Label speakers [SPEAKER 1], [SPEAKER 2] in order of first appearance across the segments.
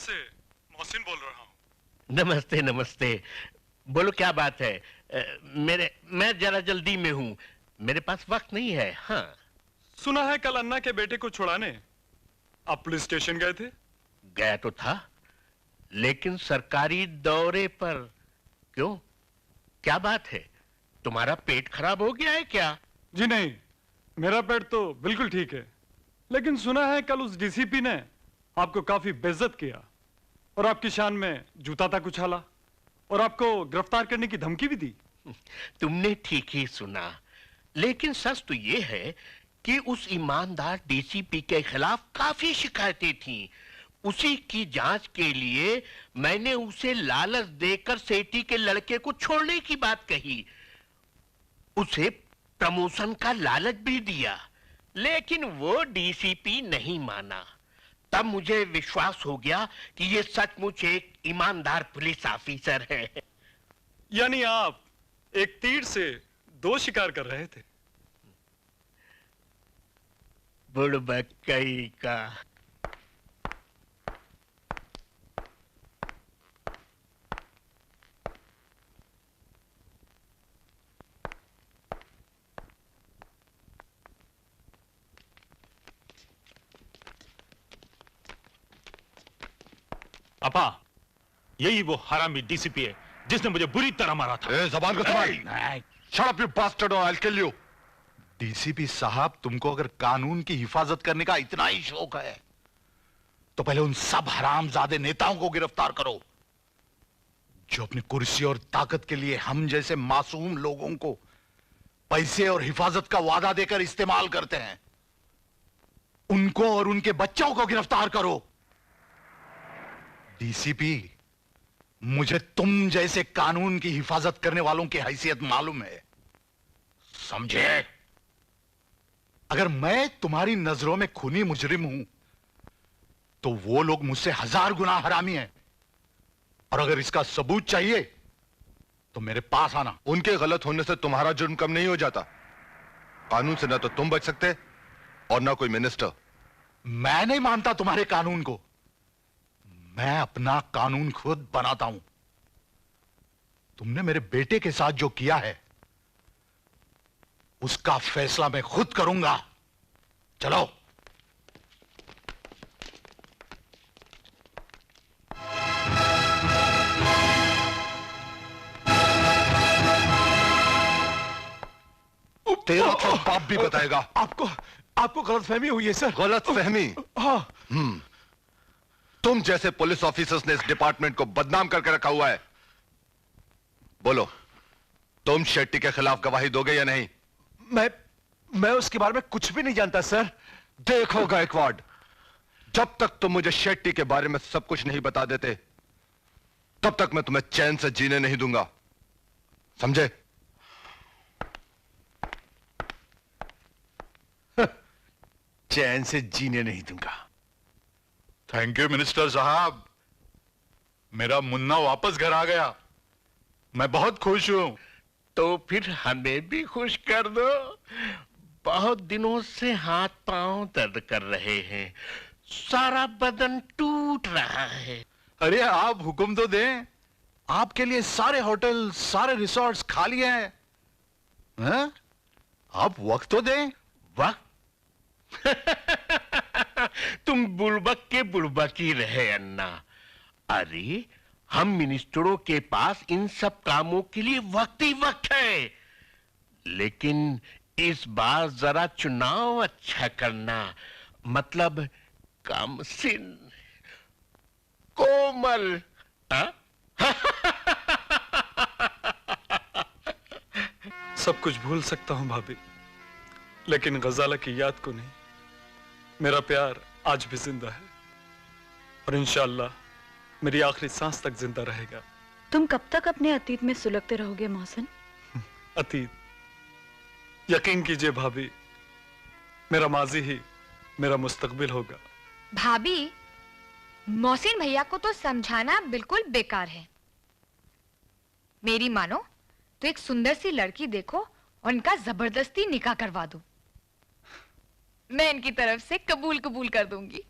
[SPEAKER 1] से मोहसिन बोल रहा हूँ।
[SPEAKER 2] नमस्ते नमस्ते। बोलो क्या बात है? मैं जरा जल्दी में हूँ, मेरे पास वक्त नहीं है। हाँ,
[SPEAKER 1] सुना है कल अन्ना के बेटे को छुड़ाने आप पुलिस स्टेशन गए थे?
[SPEAKER 2] गया तो था, लेकिन सरकारी दौरे पर। क्यों, क्या बात है? तुम्हारा पेट खराब हो गया है क्या?
[SPEAKER 1] जी नहीं, मेरा पेट तो बिल्कुल ठीक है, लेकिन सुना है कल उस डीसीपी ने आपको काफी बेइज्जत किया और आपकी शान में जूता तक उछाला और आपको गिरफ्तार करने की धमकी भी दी।
[SPEAKER 2] तुमने ठीक ही सुना, लेकिन सच तो ये है कि उस ईमानदार डीसीपी के खिलाफ काफी शिकायतें थीं। उसी की जांच के लिए मैंने उसे लालच देकर सेठी के लड़के को छोड़ने की बात कही, उसे प्रमोशन का लालच भी दिया, लेकिन वो डीसीपी नहीं माना। तब मुझे विश्वास हो गया कि ये सचमुच एक ईमानदार पुलिस ऑफिसर है।
[SPEAKER 1] यानी आप एक तीर से दो शिकार कर रहे थे।
[SPEAKER 2] बुड़बक्कई का।
[SPEAKER 3] अपा, यही वो हरामी डीसीपी है जिसने मुझे बुरी तरह मारा था।
[SPEAKER 4] ज़बान को संभाल। Shut up, you bastard, or I'll kill you. DCP साहब, तुमको अगर कानून की हिफाजत करने का इतना ही शौक है तो पहले उन सब हरामजादे नेताओं को गिरफ्तार करो जो अपनी कुर्सी और ताकत के लिए हम जैसे मासूम लोगों को पैसे और हिफाजत का वादा देकर इस्तेमाल करते हैं। उनको और उनके बच्चों को गिरफ्तार करो। डीसीपी, मुझे तुम जैसे कानून की हिफाजत करने वालों की हैसियत मालूम है, समझे? अगर मैं तुम्हारी नजरों में खूनी मुजरिम हूं तो वो लोग मुझसे 1000 गुना हरामी हैं, और अगर इसका सबूत चाहिए तो मेरे पास आना।
[SPEAKER 5] उनके गलत होने से तुम्हारा जुर्म कम नहीं हो जाता। कानून से ना तो तुम बच सकते और ना कोई मिनिस्टर।
[SPEAKER 4] मैं नहीं मानता तुम्हारे कानून को, मैं अपना कानून खुद बनाता हूं। तुमने मेरे बेटे के साथ जो किया है उसका फैसला मैं खुद करूंगा। चलो।
[SPEAKER 5] तेरा तो बाप भी बताएगा।
[SPEAKER 4] आपको गलतफहमी हुई है सर।
[SPEAKER 5] गलतफहमी?
[SPEAKER 4] हाँ।
[SPEAKER 5] तुम जैसे पुलिस ऑफिसर्स ने इस डिपार्टमेंट को बदनाम करके रखा हुआ है। बोलो, तुम शेट्टी के खिलाफ गवाही दोगे या नहीं?
[SPEAKER 4] मैं उसके बारे में कुछ भी नहीं जानता सर।
[SPEAKER 5] देखो गायकवाड़, जब तक तुम मुझे शेट्टी के बारे में सब कुछ नहीं बता देते तब तक मैं तुम्हें चैन से जीने नहीं दूंगा, समझे?
[SPEAKER 4] चैन से जीने नहीं दूंगा। थैंक यू मिनिस्टर साहब, मेरा मुन्ना वापस घर आ गया, मैं बहुत खुश हूं।
[SPEAKER 2] तो फिर हमें भी खुश कर दो। बहुत दिनों से हाथ पांव दर्द कर रहे हैं, सारा बदन टूट रहा है।
[SPEAKER 4] अरे आप हुक्म तो दें, आपके लिए सारे होटल सारे रिसोर्ट्स खाली हैं। हैं? आप वक्त तो दें।
[SPEAKER 2] वक्त? तुम बुड़बक के बुड़बक ही रहे अन्ना। अरे हम मिनिस्टरों के पास इन सब कामों के लिए वक्त ही वक्त है, लेकिन इस बार जरा चुनाव अच्छा करना, मतलब कमसिन कोमल।
[SPEAKER 1] सब कुछ भूल सकता हूं भाभी, लेकिन गजाला की याद को नहीं। मेरा प्यार आज भी जिंदा है और इंशाअल्लाह मेरी आखिरी सांस तक जिंदा रहेगा।
[SPEAKER 6] तुम कब तक अपने अतीत में सुलगते रहोगे मोहसिन?
[SPEAKER 1] अतीत? यकीन कीजिए भाभी, मेरा माजी ही मेरा मुस्तकबिल होगा।
[SPEAKER 7] भाभी, मोहसिन भैया को तो समझाना बिल्कुल बेकार है। मेरी मानो तो एक सुंदर सी लड़की देखो और इनका जबरदस्ती निकाह करवा दो। मैं इनकी तरफ से कबूल कर दूंगी।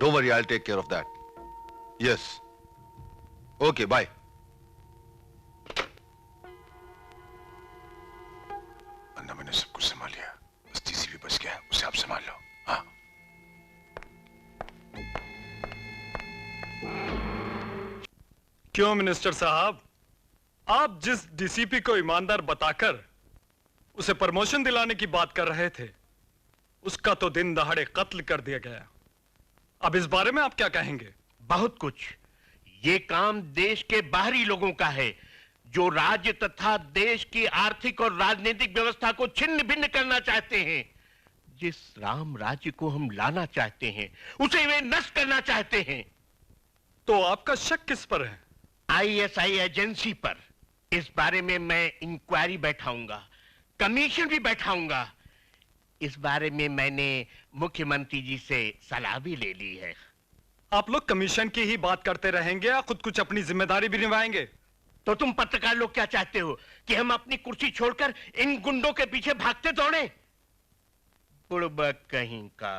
[SPEAKER 5] Don't worry, I'll take care of that. Yes. Okay, bye. अन्ना, मैंने सब कुछ संभाल लिया, बस डीसीपी बच गया, उसे आप संभाल लो। हाँ।
[SPEAKER 1] क्यों मिनिस्टर साहब, आप जिस डीसीपी को ईमानदार बताकर उसे प्रमोशन दिलाने की बात कर रहे थे, उसका तो दिन दहाड़े कत्ल कर दिया गया। अब इस बारे में आप क्या कहेंगे?
[SPEAKER 2] बहुत कुछ। ये काम देश के बाहरी लोगों का है, जो राज्य तथा देश की आर्थिक और राजनीतिक व्यवस्था को छिन्न भिन्न करना चाहते हैं। जिस राम राज्य को हम लाना चाहते हैं, उसे वे नष्ट करना चाहते हैं।
[SPEAKER 1] तो आपका शक किस पर है?
[SPEAKER 2] आईएसआई एजेंसी पर। इस बारे में मैं इंक्वायरी बैठाऊंगा, कमीशन भी बैठाऊंगा। इस बारे में मैंने मुख्यमंत्री जी से सलाह भी ले ली है।
[SPEAKER 1] आप लोग कमीशन की ही बात करते रहेंगे या खुद कुछ अपनी जिम्मेदारी भी निभाएंगे?
[SPEAKER 2] तो तुम पत्रकार लोग क्या चाहते हो कि हम अपनी कुर्सी छोड़कर इन गुंडों के पीछे भागते दौड़े? बुड़बक कहीं का।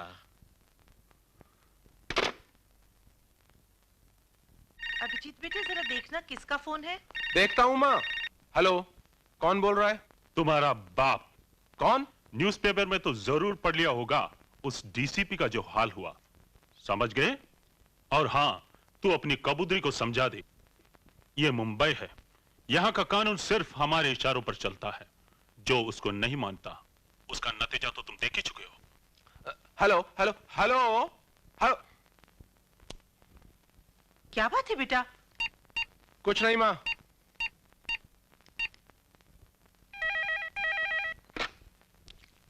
[SPEAKER 8] अभिजीत बेटे, जरा देखना किसका फोन है।
[SPEAKER 9] देखता हूँ माँ। हेलो, कौन बोल रहा है?
[SPEAKER 3] तुम्हारा बाप।
[SPEAKER 9] कौन?
[SPEAKER 3] न्यूज़पेपर में तो जरूर पढ़ लिया होगा उस डीसीपी का जो हाल हुआ, समझ गए? और हाँ, तू अपनी कबूतरी को समझा दे, ये मुंबई है, यहाँ का कानून सिर्फ हमारे इशारों पर चलता है। जो उसको नहीं मानता, उसका नतीजा तो तुम देख ही चुके हो।
[SPEAKER 9] Hello hello hello hello.
[SPEAKER 8] क्या बात है बेटा?
[SPEAKER 9] कुछ नहीं माँ।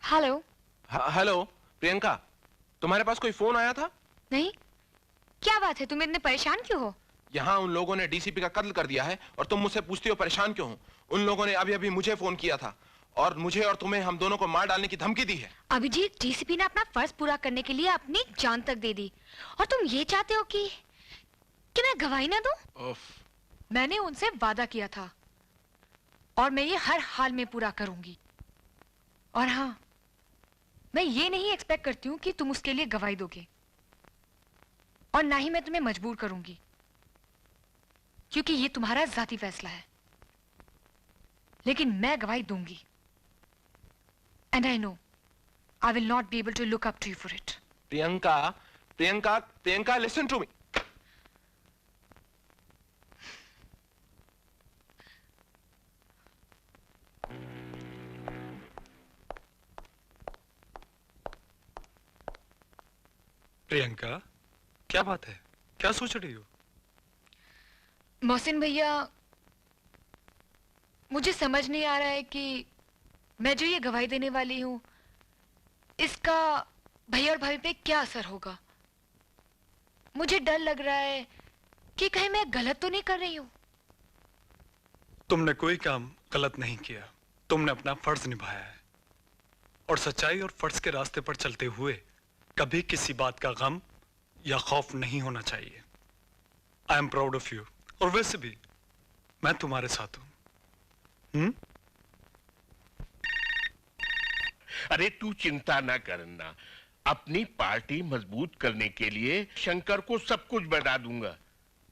[SPEAKER 7] हेलो।
[SPEAKER 9] हेलो प्रियंका, तुम्हारे पास कोई फोन आया था?
[SPEAKER 7] नहीं, क्या बात है, तुम इतने परेशान क्यों हो?
[SPEAKER 9] यहाँ उन लोगों ने डीसीपी का कत्ल कर दिया है और तुम मुझसे पूछती हो परेशान क्यों हो। उन लोगों ने अभी अभी मुझे फोन किया था और मुझे और तुम्हें, हम दोनों को मार डालने की धमकी दी है।
[SPEAKER 7] अभिजीत, डीसीपी ने अपना फर्ज पूरा करने के लिए अपनी जान तक दे दी और तुम ये चाहते हो कि मैं गवाही ना दूं? मैंने उनसे वादा किया था और मैं ये हर हाल में पूरा करूंगी। और हाँ, मैं ये नहीं एक्सपेक्ट करती हूँ कि तुम उसके लिए गवाही दोगे, और ना ही मैं तुम्हें मजबूर करूंगी, क्योंकि ये तुम्हारा जाती फैसला है। लेकिन मैं गवाही दूंगी, and I know I will not be able to look up to you for it.
[SPEAKER 9] Priyanka Priyanka Priyanka, listen to me.
[SPEAKER 1] Priyanka, क्या बात है, क्या सोच रही हो?
[SPEAKER 7] मोहसिन भैया, मुझे समझ नहीं आ रहा है कि मैं जो ये गवाही देने वाली हूं, इसका भैया और भाभी पे क्या असर होगा। मुझे डर लग रहा है कि कहीं मैं गलत तो नहीं कर रही हूं।
[SPEAKER 1] तुमने कोई काम गलत नहीं किया, तुमने अपना फर्ज निभाया है, और सच्चाई और फर्ज के रास्ते पर चलते हुए कभी किसी बात का गम या खौफ नहीं होना चाहिए। I am proud of you, और वैसे भी मैं तुम्हारे साथ हूं।
[SPEAKER 2] अरे तू चिंता ना करना, अपनी पार्टी मजबूत करने के लिए शंकर को सब कुछ बता दूंगा।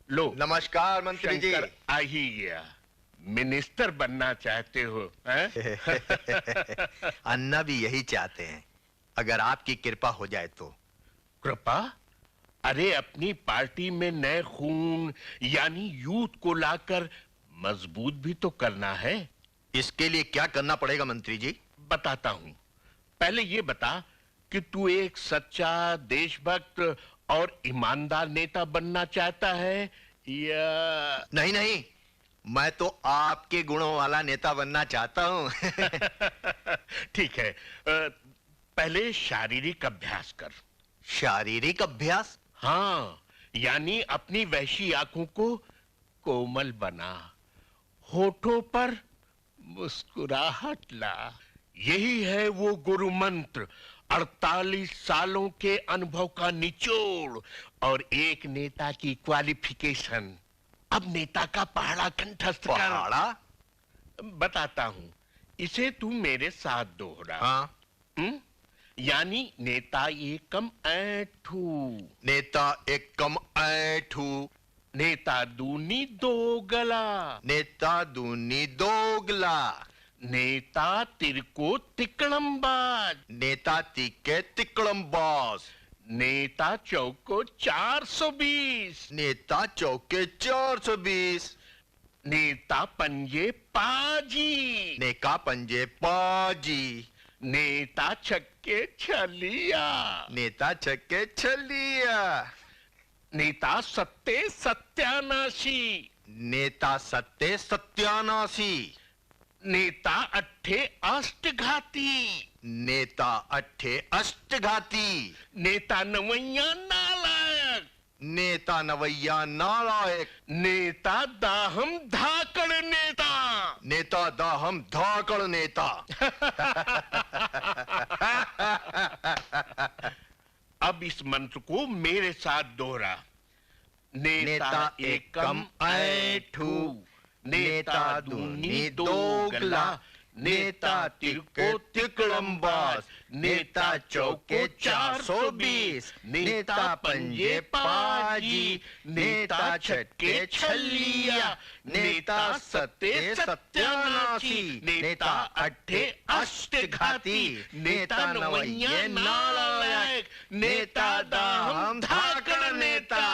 [SPEAKER 2] लो,
[SPEAKER 5] नमस्कार मंत्री जी।
[SPEAKER 2] शंकर आ ही गया। मिनिस्टर बनना चाहते हो?
[SPEAKER 10] अन्ना भी यही चाहते हैं, अगर आपकी कृपा हो जाए तो।
[SPEAKER 2] कृपा? अरे अपनी पार्टी में नए खून यानी यूथ को लाकर मजबूत भी तो करना है।
[SPEAKER 10] इसके लिए क्या करना पड़ेगा मंत्री जी?
[SPEAKER 2] बताता हूं। पहले ये बता कि तू एक सच्चा देशभक्त और ईमानदार नेता बनना चाहता है या
[SPEAKER 10] नहीं नहीं, मैं तो आपके गुणों वाला नेता बनना चाहता हूं।
[SPEAKER 2] ठीक है, पहले शारीरिक अभ्यास कर।
[SPEAKER 10] शारीरिक अभ्यास?
[SPEAKER 2] हाँ, यानी अपनी वहशी आंखों को कोमल बना, होठों पर मुस्कुराहट ला। यही है वो गुरु मंत्र, 48 सालों के अनुभव का निचोड़ और एक नेता की क्वालिफिकेशन। अब नेता का पहाड़ा कंठस्थ कर।
[SPEAKER 10] पहाड़ा?
[SPEAKER 2] बताता हूं, इसे तू मेरे साथ दोहरा।
[SPEAKER 10] हाँ।
[SPEAKER 2] यानी नेता एकम ऐठू,
[SPEAKER 10] नेता एकम ऐठू,
[SPEAKER 2] नेता दूनी दोगला,
[SPEAKER 10] नेता दूनी दोगला,
[SPEAKER 2] नेता तिरको तिकड़मबाज,
[SPEAKER 10] नेता तीके तिकड़मबाज,
[SPEAKER 2] नेता चौको 420,
[SPEAKER 10] नेता चौके 420,
[SPEAKER 2] नेता पंजे पाजी,
[SPEAKER 10] नेका पंजे पाजी,
[SPEAKER 2] नेता छक्के छलिया,
[SPEAKER 10] नेता छक्के छलिया,
[SPEAKER 2] नेता सत्ते सत्यानाशी,
[SPEAKER 10] नेता सत्ते सत्यानाशी,
[SPEAKER 2] नेता अट्ठे अष्टघाती,
[SPEAKER 10] नेता अट्ठे अष्टघाती,
[SPEAKER 2] नेता नवैया नालायक,
[SPEAKER 10] नेता नवैया नालायक,
[SPEAKER 2] नेता दाहम धाकड़ नेता,
[SPEAKER 10] नेता दाहम धाकड़ नेता।
[SPEAKER 2] अब इस मंत्र को मेरे साथ दोहरा। नेता एकम ऐठू, नेता दूनी दोगला, नेता तिरको तिकड़मबाज, नेता चौको 420, नेता पंजे पाजी, नेता छक्के छलिया, नेता सत्ते सत्यानाशी, नेता अट्ठे अष्टघाती, नेता नवैया नालायक, नेता दाहम धाकड़ नेता।